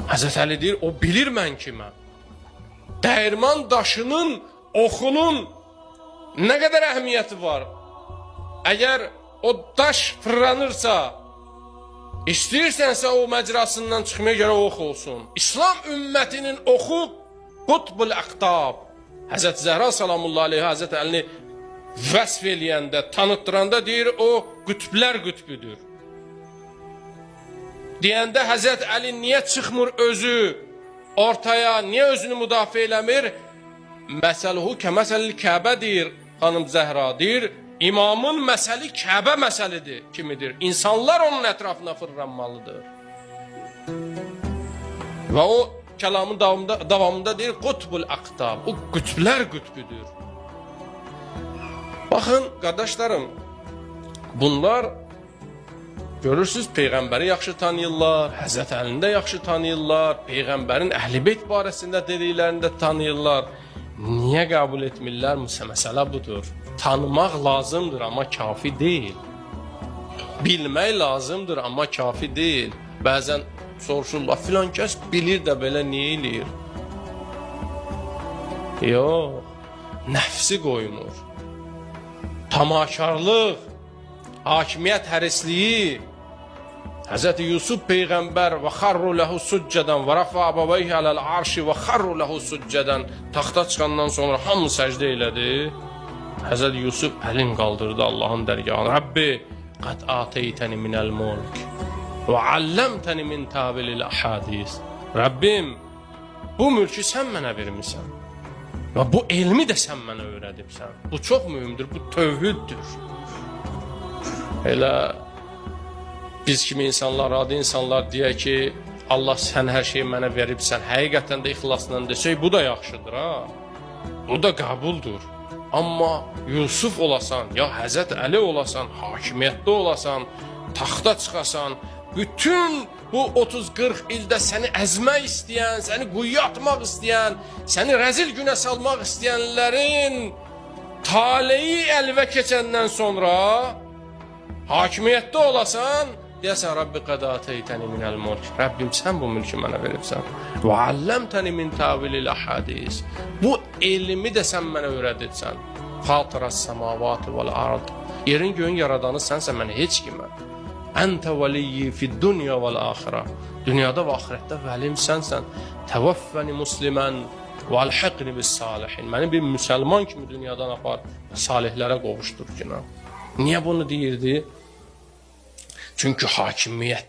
Həzrət Əli deyir, o bilir mən kiməm. Dəyirman daşının, oxunun nə qədər əhəmiyyəti var. Əgər o daş fırlanırsa, istəyirsənsə o məcrasından çıxmaya görə ox olsun. İslam ümmətinin oxu qutbul əqtab. Həzrət Zəhra salamullah aleyhə Həzrət Əlini vəsf eləyəndə, tanıtdıranda deyir, o qütblər qütbüdür. Deyəndə Həzrət Əli niyə çıxmır özü ortaya, niyə özünü müdafiə eləmir? Məsəluhu kəməsəlil Kəbə deyir xanım Zəhra, deyir, İmamın məsəli Kəbə məsəlidir kimidir. İnsanlar onun ətrafına fırlanmalıdır. Və o kəlamın davamında deyir, qutbul əqtab, o qütblər qütbüdür. Baxın, qardaşlarım, bunlar görürsünüz, Peyğəmbəri yaxşı tanıyırlar, Həzrət Əlini də yaxşı tanıyırlar, Peyğəmbərin Əhl-i-Beyt barəsində dediklərini də tanıyırlar. Niyə qəbul etmirlər? Məsələ budur. Tanımaq lazımdır, amma kafi deyil. Bilmək lazımdır, amma kafi deyil. Bəzən soruşurlar, filan kəs bilir də belə niyə eləyir? Yox, nəfsi qoymur. Tamakarlıq, hakimiyyət hərisliyi. Həzrəti Yusuf Peyğəmbər və xarru ləhu succədən və rəfa əbəvəyhi aləl arşi və xarru ləhu succədən taxta çıxandan sonra hamı səcdə elədi. Həzrəti Yusuf əlin qaldırdı Allahın dərgahına. Rəbbi, qət ateytəni minəl mulk və alləmtəni min təvilil əhədis. Rəbbim, bu mülkü sən mənə vermişsən və bu elmi də sən mənə öyrədibsən. Bu çox mühümdür, bu tövhüddür. Elə biz kimi insanlar, adi insanlar deyək ki, Allah sən hər şeyi mənə veribsən, həqiqətən də ixlasla desək, bu da yaxşıdır, ha? Bu da qəbuldur. Amma Yusuf olasan, ya Həzrət Əli olasan, hakimiyyətdə olasan, taxta çıxasan, bütün bu 30-40 ildə səni əzmək istəyən, səni quyuya atmaq istəyən, səni rəzil günə salmaq istəyənlərin taleyi əlvə keçəndən sonra hakimiyyətdə olasan, deyəsən, Rabbi qəd ateytəni minəl mulk. Rəbbim, sən bu mülkü mənə veribsən. Və alləmtəni min təvilil əhədis. Bu elmi də sən mənə öyrədirsən. Fatırəs səmavatı vəl ard. Yerin göyün yaradanı sənsə mənə heç kimə. Əntə vəliyyi fid dünya vəl axirə. Dünyada və axirətdə vəlim sənsən. Təvəffəni muslimən və əlhəqni bis salihin. Məni bir müsəlman kimi dünyadan apar, salihlərə qovuşdur ki. Niyə bunu deyirdi? Çünki hakimiyyət